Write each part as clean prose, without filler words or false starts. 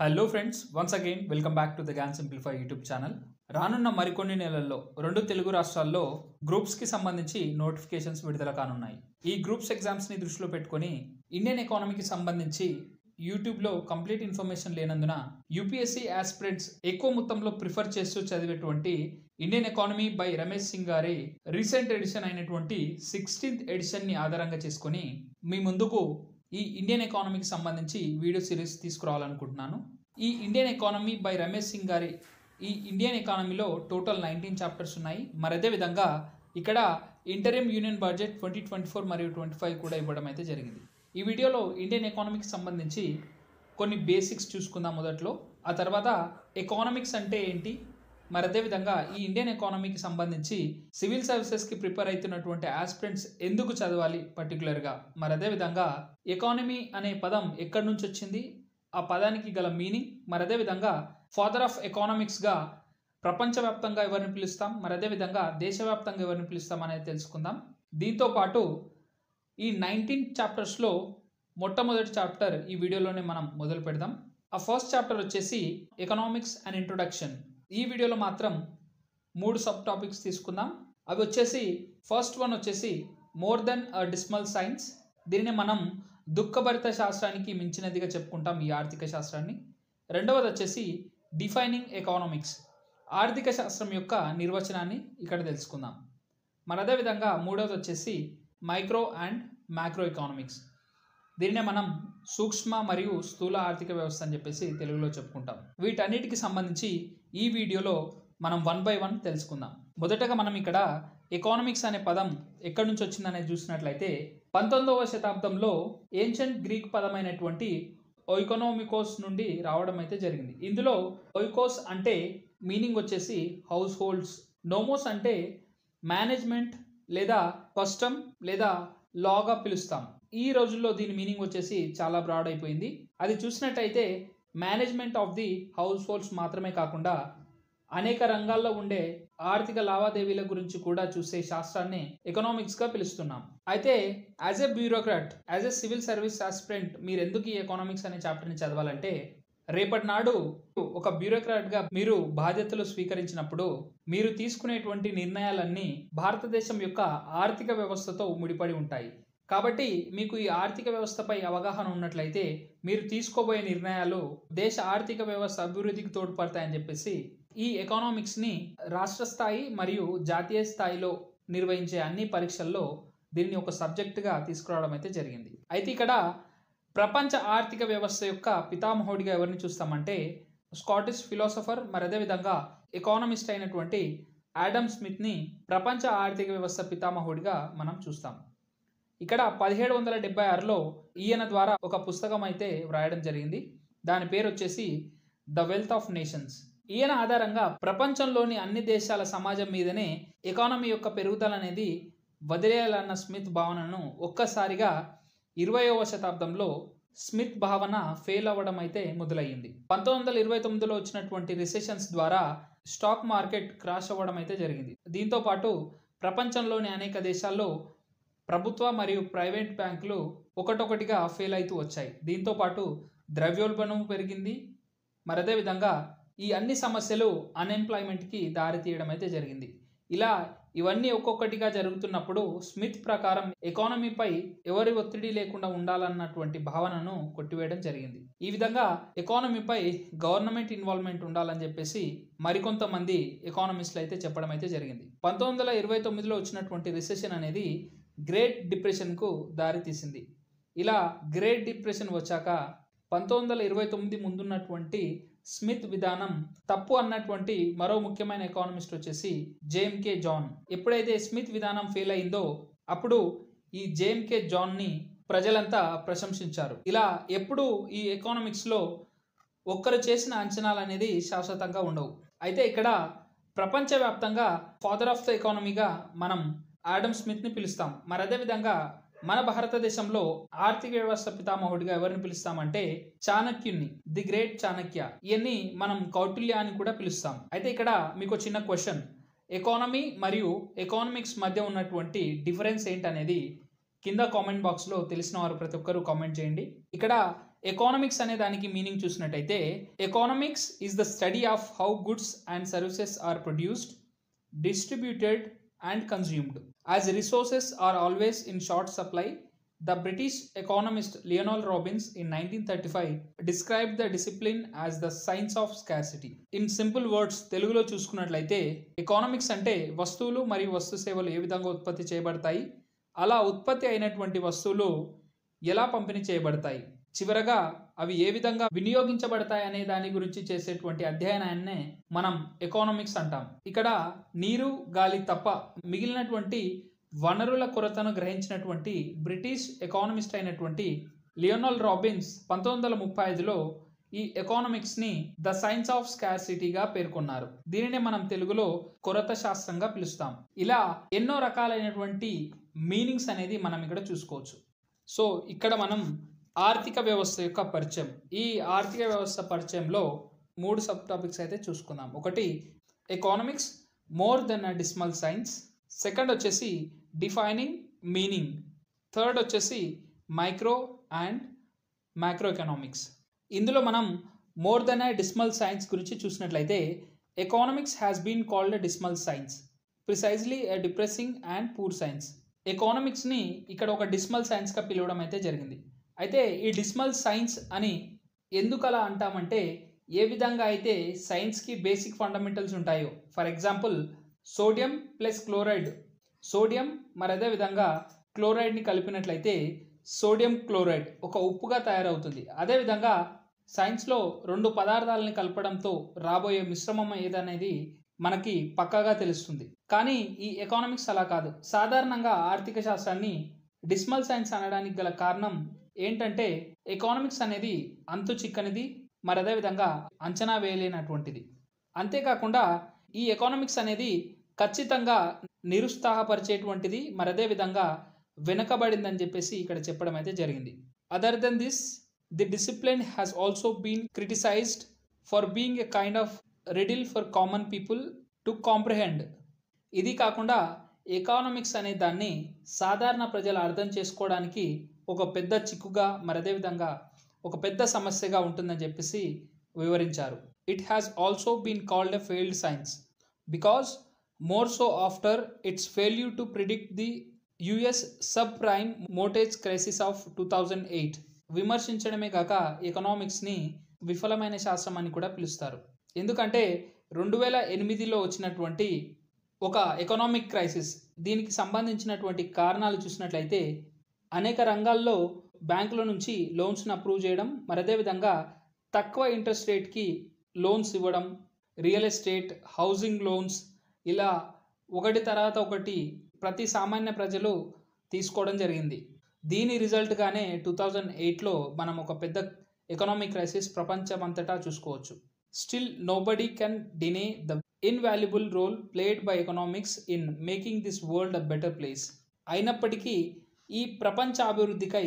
Hello friends, once again welcome back to the Gyan simplify YouTube channel. రానున్న మరికొన్ని నెలల్లో 2 తెలుగు రాష్ట్రాల్లో గ్రూప్స్కి సంబంధించి నోటిఫికేషన్స్ విడుదల కానున్నాయి. ఈ గ్రూప్స్ ఎగ్జామ్స్ని దృష్టిలో పెట్టుకొని ఇండియన్ ఎకానమీకి సంబంధించి యూట్యూబ్లో కంప్లీట్ ఇన్ఫర్మేషన్ లేనందున యూపీఎస్సీ ఆస్పిరెంట్స్ ఎక్కువ మొత్తంలో ప్రిఫర్ చేస్తూ చదివేటువంటి Indian economy by Ramesh Singh గారి రీసెంట్ ఎడిషన్ అయినటువంటి 16th ఎడిషన్ని ఆధారంగా చేసుకొని మీ ముందుకు ఈ ఇండియన్ ఎకానమీకి సంబంధించి వీడియో సిరీస్ తీసుకురావాలనుకుంటున్నాను. ఈ Indian economy by Ramesh Singh గారి ఈ ఇండియన్ ఎకానమీలో టోటల్ 19 చాప్టర్స్ ఉన్నాయి. మరి అదే విధంగా ఇక్కడ ఇంటరిమ్ యూనియన్ బడ్జెట్ 2024 మరియు 25 కూడా ఇవ్వడం అయితే జరిగింది. ఈ వీడియోలో ఇండియన్ ఎకానమీకి సంబంధించి కొన్ని బేసిక్స్ చూసుకుందాం మొదట్లో. ఆ తర్వాత ఎకానమిక్స్ అంటే ఏంటి, మరి అదేవిధంగా ఈ ఇండియన్ ఎకానమీకి సంబంధించి సివిల్ సర్వీసెస్కి ప్రిపేర్ అవుతున్నటువంటి ఆస్పిరెంట్స్ ఎందుకు చదవాలి పర్టికులర్గా, మరి అదేవిధంగా ఎకానమీ అనే పదం ఎక్కడి నుంచి వచ్చింది, ఆ పదానికి గల మీనింగ్, మరి అదేవిధంగా ఫాదర్ ఆఫ్ ఎకానమిక్స్గా ప్రపంచవ్యాప్తంగా ఎవరిని పిలుస్తాం, మరి అదేవిధంగా దేశవ్యాప్తంగా ఎవరిని పిలుస్తాం అనేది తెలుసుకుందాం. దీంతో పాటు ఈ 19 చాప్టర్స్లో మొట్టమొదటి చాప్టర్ ఈ వీడియోలోనే మనం మొదలు పెడదాం. ఆ ఫస్ట్ చాప్టర్ వచ్చేసి ఎకనామిక్స్ అండ్ ఇంట్రొడక్షన్. ఈ వీడియోలో మాత్రం 3 సబ్ టాపిక్స్ తీసుకుందాం. అవి వచ్చేసి ఫస్ట్ వన్ వచ్చేసి మోర్ దెన్ అ డిస్మల్ సైన్స్. దీనిని మనం దుఃఖభరిత శాస్త్రానికి మించినదిగా చెప్పుకుంటాం ఈ ఆర్థిక శాస్త్రాన్ని. రెండవది వచ్చేసి డిఫైనింగ్ ఎకానమిక్స్, ఆర్థిక శాస్త్రం యొక్క నిర్వచనాన్ని ఇక్కడ తెలుసుకుందాం. మరి అదేవిధంగా మూడవది వచ్చేసి మైక్రో అండ్ మ్యాక్రో ఎకానమిక్స్. దీన్నే మనం సూక్ష్మ మరియు స్థూల ఆర్థిక వ్యవస్థ అని చెప్పేసి తెలుగులో చెప్పుకుంటాం. వీటన్నిటికి సంబంధించి ఈ వీడియోలో మనం 1 by 1 తెలుసుకుందాం. మొదటగా మనం ఇక్కడ ఎకానమిక్స్ అనే పదం ఎక్కడి నుంచి వచ్చిందనేది చూసినట్లయితే 19వ శతాబ్దంలో ఏన్షియంట్ గ్రీక్ పదమైనటువంటి ఓయికోనోమికోస్ నుండి రావడం అయితే జరిగింది. ఇందులో ఓయికోస్ అంటే మీనింగ్ వచ్చేసి హౌస్ హోల్డ్స్, నోమోస్ అంటే మేనేజ్మెంట్ లేదా కస్టమ్ లేదా లాగా పిలుస్తాం. ఈ రోజుల్లో దీని మీనింగ్ వచ్చేసి చాలా బ్రాడ్ అయిపోయింది. అది చూసినట్టయితే management of the house holds మాత్రమే కాకుండా అనేక రంగాల్లో ఉండే ఆర్థిక లావాదేవీల గురించి కూడా చూసే శాస్త్రాన్ని ఎకనామిక్స్గా పిలుస్తున్నాం. అయితే as a bureaucrat, as a civil service aspirant మీరు ఎందుకు ఈ ఎకనామిక్స్ అనే చాప్టర్ని చదవాలంటే, రేపటి నాడు ఒక బ్యూరోక్రాట్గా మీరు బాధ్యతలు స్వీకరించినప్పుడు మీరు తీసుకునేటువంటి నిర్ణయాలన్నీ భారతదేశం యొక్క ఆర్థిక వ్యవస్థతో ముడిపడి ఉంటాయి. కాబట్టి మీకు ఈ ఆర్థిక వ్యవస్థపై అవగాహన ఉన్నట్లయితే మీరు తీసుకోబోయే నిర్ణయాలు దేశ ఆర్థిక వ్యవస్థ అభివృద్ధికి తోడ్పడతాయని చెప్పేసి ఈ ఎకనామిక్స్ని రాష్ట్ర స్థాయి మరియు జాతీయ స్థాయిలో నిర్వహించే అన్ని పరీక్షల్లో దీన్ని ఒక సబ్జెక్టుగా తీసుకురావడం అయితే జరిగింది. అయితే ఇక్కడ ప్రపంచ ఆర్థిక వ్యవస్థ యొక్క పితామహుడిగా ఎవరిని చూస్తామంటే స్కాటిష్ ఫిలాసఫర్, మరి అదేవిధంగా ఎకానమిస్ట్ అయినటువంటి ఆడమ్ స్మిత్ని ప్రపంచ ఆర్థిక వ్యవస్థ పితామహుడిగా మనం చూస్తాం. ఇక్కడ 1776లో ఈయన ద్వారా ఒక పుస్తకం అయితే వ్రాయడం జరిగింది. దాని పేరు వచ్చేసి ద వెల్త్ ఆఫ్ నేషన్స్. ఈయన ఆధారంగా ప్రపంచంలోని అన్ని దేశాల సమాజం మీదనే ఎకానమీ యొక్క పెరుగుదల అనేది వదిలేయాలన్న స్మిత్ భావనను ఒక్కసారిగా 20వ శతాబ్దంలో స్మిత్ భావన ఫెయిల్ అవ్వడం అయితే మొదలయ్యింది. 1929లో వచ్చినటువంటి రిసెషన్స్ ద్వారా స్టాక్ మార్కెట్ క్రాష్ అవ్వడం అయితే జరిగింది. దీంతో పాటు ప్రపంచంలోని అనేక దేశాల్లో ప్రభుత్వ మరియు ప్రైవేట్ బ్యాంకులు ఒకటొకటిగా ఫెయిల్ అవుతూ వచ్చాయి. దీంతో పాటు ద్రవ్యోల్బణం పెరిగింది. మరి అదేవిధంగా ఈ అన్ని సమస్యలు అన్ఎంప్లాయ్మెంట్కి దారి తీయడం అయితే జరిగింది. ఇలా ఇవన్నీ ఒక్కొక్కటిగా జరుగుతున్నప్పుడు స్మిత్ ప్రకారం ఎకానమీపై ఎవరి ఒత్తిడి లేకుండా ఉండాలన్నటువంటి భావనను కొట్టివేయడం జరిగింది. ఈ విధంగా ఎకానమీపై గవర్నమెంట్ ఇన్వాల్వ్మెంట్ ఉండాలని చెప్పేసి మరికొంతమంది ఎకానమిస్టులు అయితే చెప్పడం అయితే జరిగింది. 1929లో వచ్చినటువంటి రిసెషన్ అనేది గ్రేట్ డిప్రెషన్కు దారితీసింది. ఇలా గ్రేట్ డిప్రెషన్ వచ్చాక 1929 ముందున్నటువంటి స్మిత్ విధానం తప్పు అన్నటువంటి మరో ముఖ్యమైన ఎకానమిస్ట్ వచ్చేసి జేఎంకే జాన్. ఎప్పుడైతే స్మిత్ విధానం ఫెయిల్ అయిందో అప్పుడు ఈ జేఎంకే జాన్ని ప్రజలంతా ప్రశంసించారు. ఇలా ఎప్పుడు ఈ ఎకానమిక్స్లో ఒక్కరు చేసిన అంచనాలు అనేది శాశ్వతంగా ఉండవు. అయితే ఇక్కడ ప్రపంచవ్యాప్తంగా ఫాదర్ ఆఫ్ ద ఎకానమీగా మనం ఆడమ్ స్మిత్ని పిలుస్తాం. మరి అదేవిధంగా మన భారతదేశంలో ఆర్థిక వ్యవస్థ పితామహుడిగా ఎవరిని పిలుస్తామంటే చాణక్యుని, ది గ్రేట్ చాణక్య. ఇవన్నీ మనం కౌటిల్య అని కూడా పిలుస్తాం. అయితే ఇక్కడ మీకు చిన్న క్వశ్చన్, ఎకానమీ మరియు ఎకానమిక్స్ మధ్య ఉన్నటువంటి డిఫరెన్స్ ఏంటనేది కింద కామెంట్ బాక్స్లో తెలిసిన వారు ప్రతి ఒక్కరూ కామెంట్ చేయండి. ఇక్కడ ఎకానమిక్స్ అనే దానికి మీనింగ్ చూసినట్టయితే economics is the study of how goods and services are produced, distributed and consumed. As resources are always in short supply, the British economist Leonard Robbins in 1935 described the discipline as the science of scarcity. In simple words, తెలుగులో చూసుకున్నట్లయితే economics అంటే వస్తువులు మరియు వస్తు సేవలు ఏ విధంగా ఉత్పత్తి చేయబడతాయి, అలా ఉత్పత్తి అయినటువంటి వస్తువులు ఎలా పంపిణీ చేయబడతాయి, చివరగా అవి ఏ విధంగా వినియోగించబడతాయి అనే దాని గురించి చేసేటువంటి అధ్యయనాన్నే మనం ఎకానమిక్స్ అంటాం. ఇక్కడ నీరు, గాలి తప్ప మిగిలినటువంటి వనరుల కొరతను గ్రహించినటువంటి బ్రిటిష్ ఎకానమిస్ట్ అయినటువంటి లియోనార్డ్ రాబిన్స్ 1935లో ఈ ఎకానమిక్స్ని ద సైన్స్ ఆఫ్ స్కార్సిటీగా పేర్కొన్నారు. దీనినే మనం తెలుగులో కొరత శాస్త్రంగా పిలుస్తాం. ఇలా ఎన్నో రకాలైనటువంటి మీనింగ్స్ అనేది మనం ఇక్కడ చూసుకోవచ్చు. సో ఇక్కడ మనం ఆర్థిక వ్యవస్థ యొక్క పరిచయం, ఈ ఆర్థిక వ్యవస్థ పరిచయంలో 3 సబ్ టాపిక్స్ అయితే చూసుకుందాం. ఒకటి economics more than a dismal science, second వచ్చేసి డిఫైనింగ్ మీనింగ్, థర్డ్ వచ్చేసి మైక్రో అండ్ మైక్రో ఎకనామిక్స్. ఇందులో మనం more than a dismal science గురించి చూసినట్లయితే economics has been called a dismal science, precisely a depressing and poor science. ఎకానమిక్స్ని ఇక్కడ ఒక decimal సైన్స్గా పిలవడం అయితే జరిగింది. అయితే ఈ డిసిమల్ సైన్స్ అని ఎందుకు అలా అంటామంటే ఏ విధంగా అయితే సైన్స్కి బేసిక్ ఫండమెంటల్స్ ఉంటాయో, for example sodium plus chloride, sodium మరి అదే విధంగా క్లోరైడ్ని కలిపినట్లయితే సోడియం క్లోరైడ్ ఒక ఉప్పుగా తయారవుతుంది. అదేవిధంగా సైన్స్లో 2 పదార్థాలని కలపడంతో రాబోయే మిశ్రమం ఏదనేది మనకి పక్కాగా తెలుస్తుంది. కానీ ఈ ఎకానమిక్స్ అలా కాదు. సాధారణంగా ఆర్థిక శాస్త్రాన్ని డిసిమల్ సైన్స్ అనడానికి గల కారణం ఏంటంటే ఎకానమిక్స్ అనేది అంతు చిక్కనిది, మరి అదేవిధంగా అంచనా వేయలేనటువంటిది. అంతేకాకుండా ఈ ఎకానమిక్స్ అనేది ఖచ్చితంగా నిరుత్సాహపరిచేటువంటిది, మరి అదే విధంగా వెనుకబడిందని చెప్పేసి ఇక్కడ చెప్పడం అయితే జరిగింది. Other than this, the discipline has also been criticised for being a kind of riddle for common people to comprehend. ఇది కాకుండా ఎకానమిక్స్ అనే దాన్ని సాధారణ ప్రజలు అర్థం చేసుకోవడానికి ఒక పెద్ద చిక్కుగా, మరి అదే విధంగా ఒక పెద్ద సమస్యగా ఉంటుందని చెప్పేసి వివరించారు. It has also been called a failed science because more so after its failure to predict the US subprime mortgage crisis of 2008. విమర్శించడమే కాక ఎకనామిక్స్ని విఫలమైన శాస్త్రం అని కూడా పిలుస్తారు. ఎందుకంటే 2008లో వచ్చినటువంటి ఒక ఎకనామిక్ క్రైసిస్, దీనికి సంబంధించినటువంటి కారణాలు చూసినట్లయితే అనేక రంగాల్లో బ్యాంకుల నుంచి లోన్స్ని అప్రూవ్ చేయడం, మరి అదేవిధంగా తక్కువ ఇంట్రెస్ట్ రేట్కి లోన్స్ ఇవ్వడం, రియల్ ఎస్టేట్, హౌసింగ్ లోన్స్, ఇలా ఒకటి తర్వాత ఒకటి ప్రతి సామాన్య ప్రజలు తీసుకోవడం జరిగింది. దీని రిజల్ట్గానే 2008లో మనం ఒక పెద్ద ఎకనామిక్ క్రైసిస్ ప్రపంచమంతటా చూసుకోవచ్చు. Still nobody can deny the invaluable role played by economics in making this world a better place. అయినప్పటికీ ఈ ప్రపంచ అభివృద్ధికై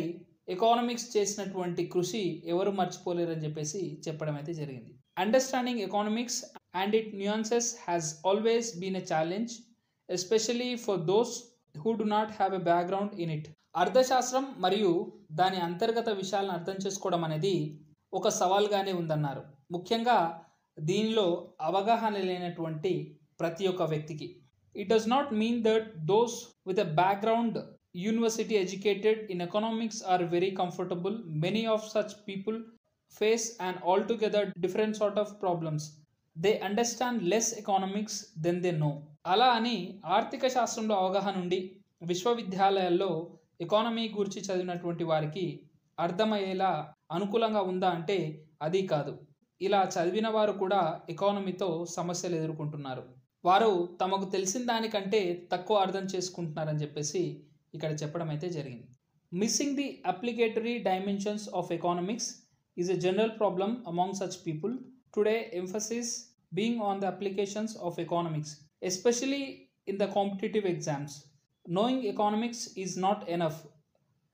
ఎకానమిక్స్ చేసినటువంటి కృషి ఎవరు మర్చిపోలేరని చెప్పేసి చెప్పడం అయితే జరిగింది. Understanding economics and its nuances has always been a challenge, especially for those who do not have a background in it. అర్థశాస్త్రం మరియు దాని అంతర్గత విషయాలను అర్థం చేసుకోవడం అనేది ఒక సవాల్గానే ఉందన్నారు. ముఖ్యంగా దీనిలో అవగాహన లేనటువంటి ప్రతి ఒక్క వ్యక్తికి. It does not mean that those with a background university educated in economics are very comfortable. Many of such people face and altogether different sort of problems. They understand less economics than they know. అలా అని ఆర్థిక శాస్త్రంలో అవగాహన ఉండి విశ్వవిద్యాలయాల్లో economy గురించి చదివినటువంటి వారికి అర్థమయ్యేలా అనుకూలంగా ఉందా అంటే అది కాదు. ఇలా చదివిన వారు కూడా ఎకానమీతో సమస్యలు ఎదుర్కొంటున్నారు. వారు తమకు తెలిసిన దానికంటే తక్కువ అర్థం చేసుకుంటున్నారని చెప్పేసి ఇక్కడ చెప్పడం అయితే జరిగింది. Missing the applicatory dimensions of economics is a general problem among such people. Today, emphasis being on the applications of economics, especially in the competitive exams. Knowing economics is not enough.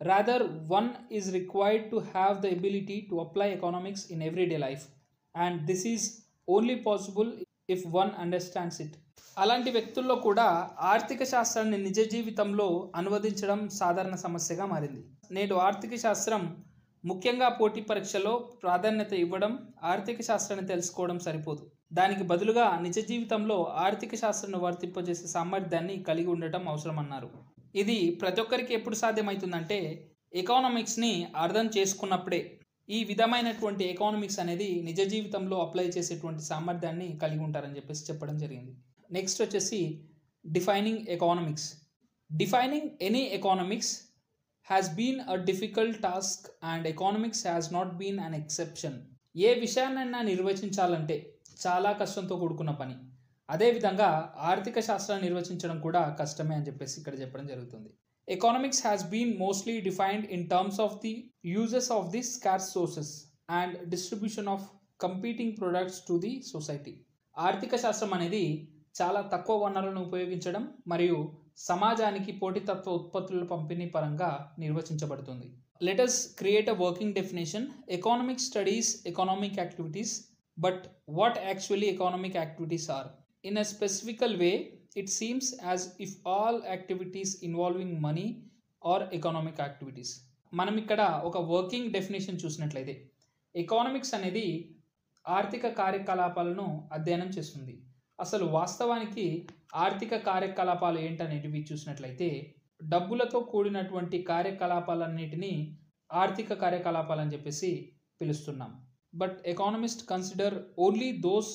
Rather, one is required to have the ability to apply economics in everyday life. And this is only possible if one understands it. అలాంటి వ్యక్తుల్లో కూడా ఆర్థిక శాస్త్రాన్ని నిజ జీవితంలో అనువదించడం సాధారణ సమస్యగా మారింది. నేడు ఆర్థిక శాస్త్రం ముఖ్యంగా పోటీ పరీక్షలో ప్రాధాన్యత ఇవ్వడం, ఆర్థిక శాస్త్రాన్ని తెలుసుకోవడం సరిపోదు. దానికి బదులుగా నిజ జీవితంలో ఆర్థిక శాస్త్రాన్ని వర్తింపజేసే సామర్థ్యాన్ని కలిగి ఉండటం అవసరమన్నారు. ఇది ప్రతి ఒక్కరికి ఎప్పుడు సాధ్యమవుతుందంటే ఎకానమిక్స్ని అర్థం చేసుకున్నప్పుడే. ఈ విధమైనటువంటి ఎకానమిక్స్ అనేది నిజ జీవితంలో అప్లై చేసేటువంటి సామర్థ్యాన్ని కలిగి ఉంటారని చెప్పడం జరిగింది. నెక్స్ట్ వచ్చేసి defining economics. Defining any economics has been a difficult task and economics has not been an exception. ఏ విషయాన్నైనా నిర్వచించాలంటే చాలా కష్టంతో కూడుకున్న పని. అదేవిధంగా ఆర్థిక శాస్త్రాన్ని నిర్వచించడం కూడా కష్టమే అని ఇక్కడ చెప్పడం జరుగుతుంది. Economics has been mostly defined in terms of the uses of the scarce sources and distribution of competing products to the society. ఆర్థిక శాస్త్రం అనేది చాలా తక్కువ వనరులను ఉపయోగించడం మరియు సమాజానికి పోటీతత్వ ఉత్పత్తుల పంపిణీ పరంగా నిర్వచించబడుతుంది. Let us create a working definition. Economics studies economic activities, but what actually economic activities are? In a specific way, it seems as if all activities involving money or economic activities. మనం ఇక్కడ ఒక working definition చూసినట్లయితే economics అనేది ఆర్థిక కార్యకలాపాలను అధ్యయనం చేస్తుంది. అసలు వాస్తవానికి ఆర్థిక కార్యకలాపాలు ఏంటనేటివి చూసినట్లయితే డబ్బులతో కూడినటువంటి కార్యకలాపాలన్నిటినీ ఆర్థిక కార్యకలాపాలని పిలుస్తున్నాం. But economist consider only those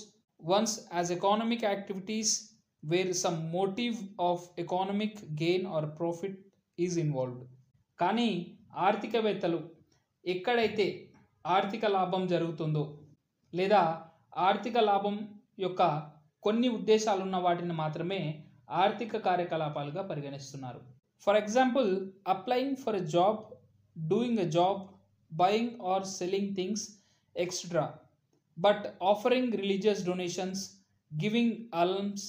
ones as economic activities where some motive of economic gain or profit is involved. కానీ ఆర్థికవేత్తలు ఎక్కడైతే ఆర్థిక లాభం జరుగుతుందో లేదా ఆర్థిక లాభం యొక్క కొన్ని ఉద్దేశాలు ఉన్న వాటిని మాత్రమే ఆర్థిక కార్యకలాపాలుగా పరిగణిస్తున్నారు. For example, applying for a job, doing a job, buying or selling things etcetera. But offering religious donations, giving alms,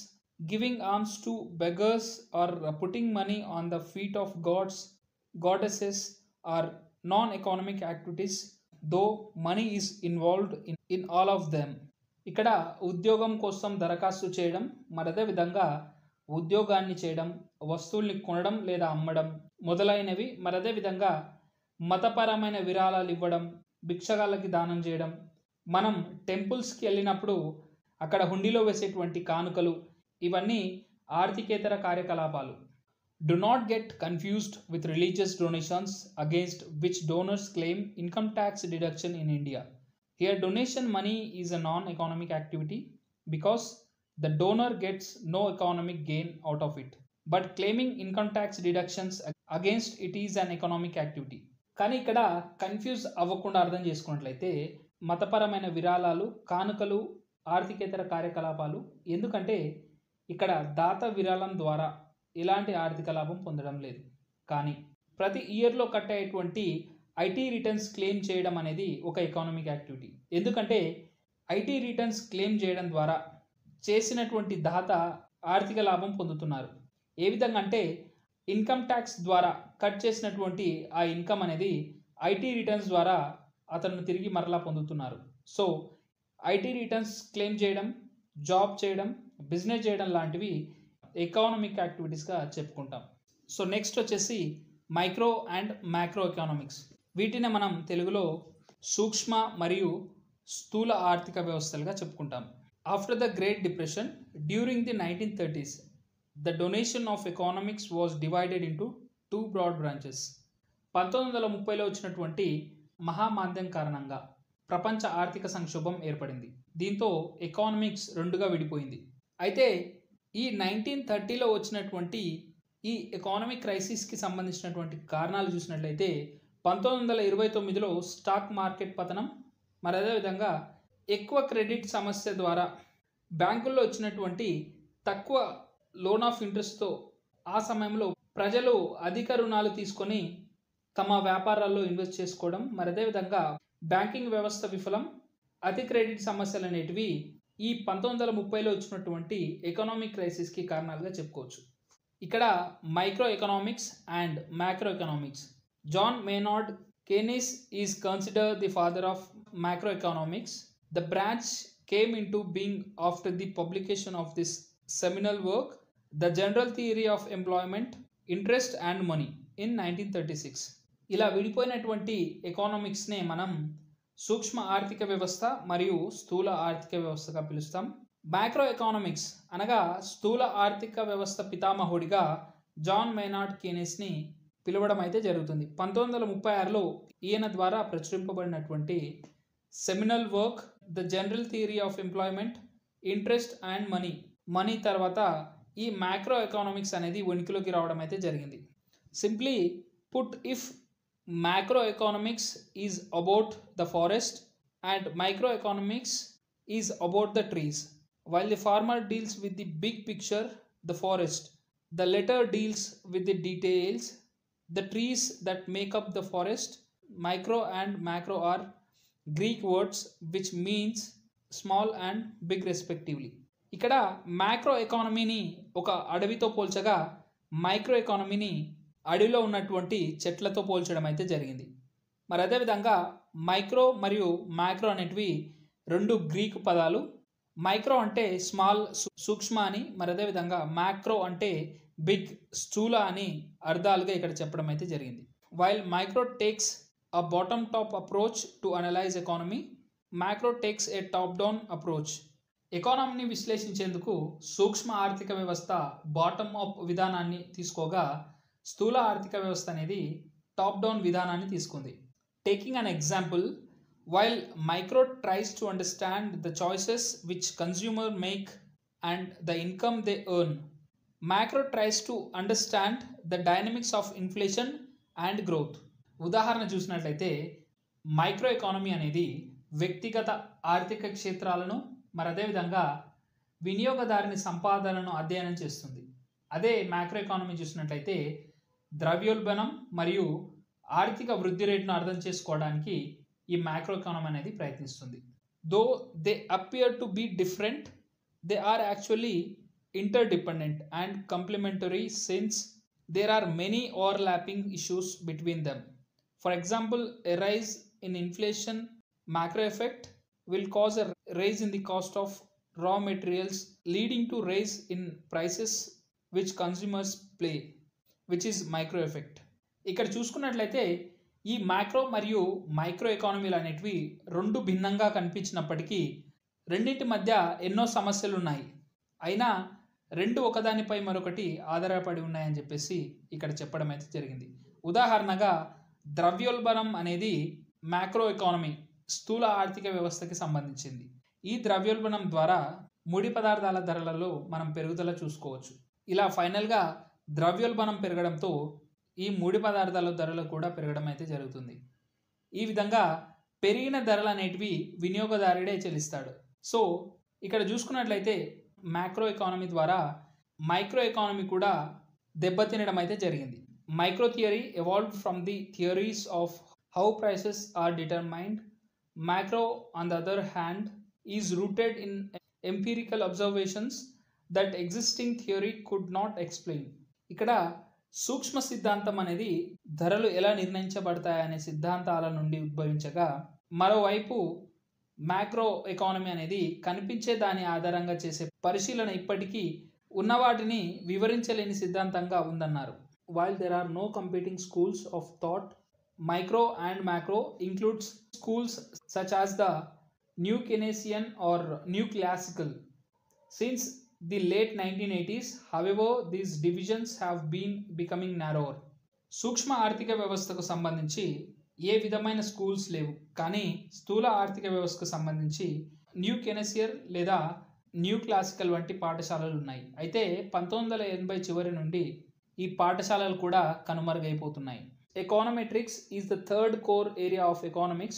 giving alms to beggars, or putting money on the feet of gods, goddesses are non-economic activities, though money is involved in all of them. ఇక్కడ ఉద్యోగం కోసం దరఖాస్తు చేయడం, మరదే విధంగా ఉద్యోగాన్ని చేయడం, వస్తువుల్ని కొనడం లేదా అమ్మడం మొదలైనవి, మరదే విధంగా మతపరమైన విరాళాలు ఇవ్వడం, భిక్షగాళ్ళకి దానం చేయడం, మనం టెంపుల్స్కి వెళ్ళినప్పుడు అక్కడ హుండీలో వేసేటువంటి కానుకలు, ఇవన్నీ ఆర్థికేతర కార్యకలాపాలు. Do not get confused with religious donations, against which donors claim income tax deduction in India. Here donation money is a non-economic activity because the donor gets no economic gain out of it, but claiming income tax deductions against it is an economic activity. కానీ ఇక్కడ confuse అవ్వకుండా అర్థం చేసుకున్నట్లయితే మతపరమైన విరాళాలు, కానుకలు ఆర్థికేతర కార్యకలాపాలు. ఎందుకంటే ఇక్కడ దాత విరాళం ద్వారా ఎలాంటి ఆర్థిక లాభం పొందడం లేదు. కానీ ప్రతి ఇయర్లో కట్టేటువంటి ఐటీ రిటర్న్స్ క్లెయిమ్ చేయడం అనేది ఒక ఎకానమిక్ యాక్టివిటీ. ఎందుకంటే ఐటీ రిటర్న్స్ క్లెయిమ్ చేయడం ద్వారా చేసినటువంటి దాత ఆర్థిక లాభం పొందుతున్నారు. ఏ విధంగా అంటే ఇన్కమ్ ట్యాక్స్ ద్వారా కట్ చేసినటువంటి ఆ ఇన్కమ్ అనేది ఐటీ రిటర్న్స్ ద్వారా అతను తిరిగి మరలా పొందుతున్నారు. సో ఐటీ రిటర్న్స్ క్లెయిమ్ చేయడం, జాబ్ చేయడం, బిజినెస్ చేయడం లాంటివి ఎకానమిక్ యాక్టివిటీస్గా చెప్పుకుంటాం. సో నెక్స్ట్ వచ్చేసి మైక్రో అండ్ మ్యాక్రో ఎకానమిక్స్. వీటిని మనం తెలుగులో సూక్ష్మ మరియు స్థూల ఆర్థిక వ్యవస్థలుగా చెప్పుకుంటాం. After the great depression during the 1930s, the donation of economics was divided into 2 broad branches. 1930లో వచ్చినటువంటి మహామాంద్యం కారణంగా ప్రపంచ ఆర్థిక సంక్షోభం ఏర్పడింది. దీంతో ఎకానమిక్స్ రెండుగా విడిపోయింది. అయితే ఈ 1930లో వచ్చినటువంటి ఈ ఎకానమిక్ క్రైసిస్కి సంబంధించినటువంటి కారణాలు చూసినట్లయితే 1929లో స్టాక్ మార్కెట్ పతనం, మరి అదేవిధంగా ఎక్కువ క్రెడిట్ సమస్య ద్వారా బ్యాంకుల్లో వచ్చినటువంటి తక్కువ లోన్ ఆఫ్ ఇంట్రెస్ట్తో ఆ సమయంలో ప్రజలు అధిక రుణాలు తీసుకొని తమ వ్యాపారాల్లో ఇన్వెస్ట్ చేసుకోవడం, మరి అదేవిధంగా బ్యాంకింగ్ వ్యవస్థ విఫలం, అతి క్రెడిట్ సమస్యలు అనేటివి ఈ 1930లో వచ్చినటువంటి ఎకనామిక్ క్రైసిస్కి కారణాలుగా చెప్పుకోవచ్చు. ఇక్కడ micro economics and macro economics. John Maynard Keynes is considered the father of macro economics. The branch came into being after the publication of this seminal work, The General Theory of Employment, Interest and Money, in 1936. ఇలా విడిపోయినటువంటి ఎకానమిక్స్నే మనం సూక్ష్మ ఆర్థిక వ్యవస్థ మరియు స్థూల ఆర్థిక వ్యవస్థగా పిలుస్తాం. మ్యాక్రో ఎకానమిక్స్ అనగా స్థూల ఆర్థిక వ్యవస్థ పితామహుడిగా జాన్ మైనార్డ్ కీనెస్ని పిలవడం అయితే జరుగుతుంది. 1936లో ఈయన ద్వారా ప్రచురింపబడినటువంటి seminal work the general theory of employment, interest and money తర్వాత ఈ మ్యాక్రో ఎకానమిక్స్ అనేది ఉనికిలోకి రావడం అయితే జరిగింది. Simply put, if macro economics is about the forest and micro economics is about the trees, while the former deals with the big picture, the forest, the latter deals with the details, the trees that make up the forest. Micro and macro are Greek words which means small and big respectively. ఇక్కడ macro ఎకానమీని ఒక అడవితో పోల్చగా micro ఎకానమీని అడవిలో ఉన్నటువంటి చెట్లతో పోల్చడం అయితే జరిగింది. మరి అదేవిధంగా మైక్రో మరియు మ్యాక్రో అనేటివి రెండు గ్రీకు పదాలు. మైక్రో అంటే స్మాల్, సూక్ష్మ అని, మరి అదేవిధంగా మ్యాక్రో అంటే బిగ్, స్థూల అని అర్థాలుగా ఇక్కడ చెప్పడం అయితే జరిగింది. While micro takes a bottom top approach to analyse economy, macro takes a top down approach. ఎకానమీని విశ్లేషించేందుకు సూక్ష్మ ఆర్థిక వ్యవస్థ బాటమ్ అప్ విధానాన్ని తీసుకోగా స్థూల ఆర్థిక వ్యవస్థ అనేది టాప్ డౌన్ విధానాన్ని తీసుకుంది. Taking an example, while micro tries to understand the choices which consumer make and the income they earn, macro tries to understand the dynamics of inflation and growth. ఉదాహరణ చూసినట్లయితే micro economy అనేది వ్యక్తిగత ఆర్థిక క్షేత్రాలను మరి అదేవిధంగా వినియోగదారుని సంపాదనను అధ్యయనం చేస్తుంది. అదే మ్యాక్రో ఎకానమీ చూసినట్లయితే ద్రవ్యోల్బణం మరియు ఆర్థిక వృద్ధి రేటును అర్థం చేసుకోవడానికి ఈ మ్యాక్రో ఎకానమీ అనేది ప్రయత్నిస్తుంది. Though they appear to be different, they are actually interdependent and complementary since there are many overlapping issues between them. For example, a rise in inflation macro effect will cause a rise in the cost of raw materials, leading to rise in prices which consumers pay, which is micro effect. ఇక్కడ చూసుకున్నట్లయితే ఈ macro మరియు micro ఎకానమీలు అనేటివి రెండు భిన్నంగా కనిపించినప్పటికీ రెండింటి మధ్య ఎన్నో సమస్యలు ఉన్నాయి. అయినా రెండు ఒకదానిపై మరొకటి ఆధారపడి ఉన్నాయని చెప్పేసి ఇక్కడ చెప్పడం అయితే జరిగింది. ఉదాహరణగా ద్రవ్యోల్బణం అనేది మ్యాక్రో ఎకానమీ స్థూల ఆర్థిక వ్యవస్థకి సంబంధించింది. ఈ ద్రవ్యోల్బణం ద్వారా ముడి పదార్థాల ధరలలో మనం పెరుగుదల చూసుకోవచ్చు. ఇలా ఫైనల్గా ద్రవ్యోల్బణం పెరగడంతో ఈ ముడి పదార్థాల ధరలు కూడా పెరగడం అయితే జరుగుతుంది. ఈ విధంగా పెరిగిన ధరలు అనేటివి వినియోగదారుడే చెల్లిస్తాడు. సో ఇక్కడ చూసుకున్నట్లయితే మ్యాక్రో ఎకానమీ ద్వారా మైక్రో ఎకానమీ కూడా దెబ్బతినడం అయితే జరిగింది. Micro theory evolved from the theories of how prices are determined. Macro, on the other hand, is rooted in empirical observations that existing theory could not explain. ఇక్కడ సూక్ష్మ సిద్ధాంతం అనేది ధరలు ఎలా నిర్ణయించబడతాయనే సిద్ధాంతాల నుండి ఉద్భవించగా, మరోవైపు మ్యాక్రో ఎకానమీ అనేది కనిపించే దాని ఆధారంగా చేసే పరిశీలన ఇప్పటికీ ఉన్నవాటిని వివరించలేని సిద్ధాంతంగా ఉందన్నారు. While there are no competing schools of thought, micro and macro includes schools such as the New Keynesian or New Classical. Since the late 1980s, however, these divisions have been becoming narrower. సూక్ష్మ ఆర్థిక వ్యవస్థకు సంబంధించి ఏ విధమైన schools లేవు, కానీ స్థూల ఆర్థిక వ్యవస్థకు సంబంధించి న్యూ కెనెసియర్ లేదా న్యూ క్లాసికల్ వంటి పాఠశాలలు ఉన్నాయి. అయితే 1980 చివరి నుండి ఈ పాఠశాలలు కూడా కనుమరుగైపోతున్నాయి. Econometrics is the third core area of economics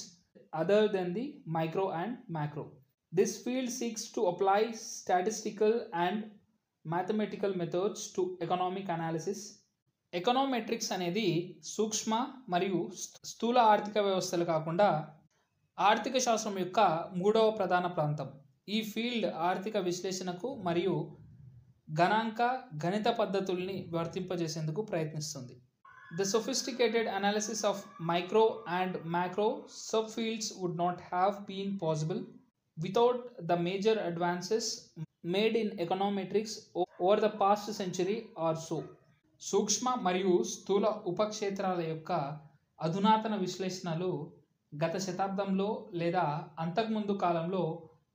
other than the micro and macro. This field seeks to apply statistical and mathematical methods to economic analysis. Econometrics అనేది సూక్ష్మ మరియు స్థూల ఆర్థిక వ్యవస్థలు కాకుండా ఆర్థిక శాస్త్రం యొక్క మూడవ ప్రధాన ప్రాంతం. ఈ ఫీల్డ్ ఆర్థిక విశ్లేషణకు మరియు గణిత పద్ధతుల్ని వర్తింపజేసేందుకు ప్రయత్నిస్తుంది. The sophisticated analysis of micro and macro subfields would not have been possible without the major advances made in econometrics over the past century or so. సూక్ష్మ మరియు స్థూల ఉపక్షేత్రాల యొక్క అధునాతన విశ్లేషణలు గత శతాబ్దంలో లేదా అంతకుముందు కాలంలో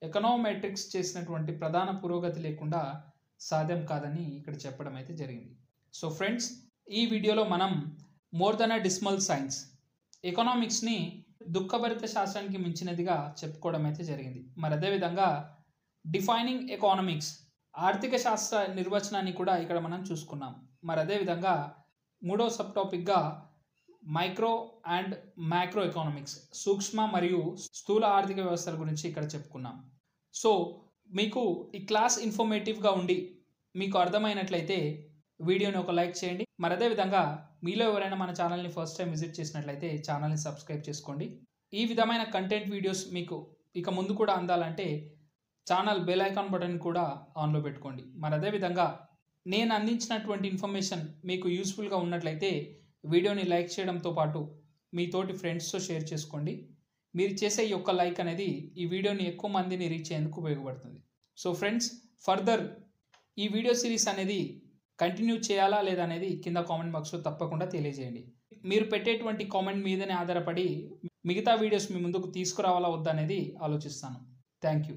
ఎకనామెట్రిక్స్ చేసినటువంటి ప్రధాన పురోగతి లేకుండా సాధ్యం కాదని ఇక్కడ చెప్పడం అయితే జరిగింది. సో ఫ్రెండ్స్, ఈ వీడియోలో మనం more than a dismal science ఎకనామిక్స్ని దుఃఖభరిత శాస్త్రానికి మించినదిగా చెప్పుకోవడం అయితే జరిగింది. మరి అదేవిధంగా డిఫైనింగ్ ఎకనామిక్స్ ఆర్థిక శాస్త్ర నిర్వచనాన్ని కూడా ఇక్కడ మనం చూసుకున్నాం. మరి అదేవిధంగా మూడో సబ్ టాపిక్గా మైక్రో అండ్ మ్యాక్రో ఎకనామిక్స్ సూక్ష్మ మరియు స్థూల ఆర్థిక వ్యవస్థల గురించి ఇక్కడ చెప్పుకున్నాం. సో మీకు ఈ క్లాస్ ఇన్ఫర్మేటివ్గా ఉండి మీకు అర్థమైనట్లయితే వీడియోని ఒక లైక్ చేయండి. మరి అదేవిధంగా మీలో ఎవరైనా మన ఛానల్ని ఫస్ట్ టైం విజిట్ చేసినట్లయితే ఛానల్ని సబ్స్క్రైబ్ చేసుకోండి. ఈ విధమైన కంటెంట్ వీడియోస్ మీకు ఇక ముందు కూడా అందాలంటే ఛానల్ బెల్ ఐకాన్ బటన్ కూడా ఆన్లో పెట్టుకోండి. మరి అదేవిధంగా నేను అందించినటువంటి ఇన్ఫర్మేషన్ మీకు యూస్ఫుల్గా ఉన్నట్లయితే వీడియోని లైక్ చేయడంతో పాటు మీ తోటి ఫ్రెండ్స్తో షేర్ చేసుకోండి. మీరు చేసే ఈ ఒక్క లైక్ అనేది ఈ వీడియోని ఎక్కువ మందిని రీచ్ అయ్యేందుకు ఉపయోగపడుతుంది. సో ఫ్రెండ్స్, ఫర్దర్ ఈ వీడియో సిరీస్ అనేది కంటిన్యూ చేయాలా లేదా అనేది కింద కామెంట్ బాక్స్లో తప్పకుండా తెలియజేయండి. మీరు పెట్టేటువంటి కామెంట్ మీదనే ఆధారపడి మిగతా వీడియోస్ మీ ముందుకు తీసుకురావాలా వద్దా అనేది ఆలోచిస్తాను. Thank you.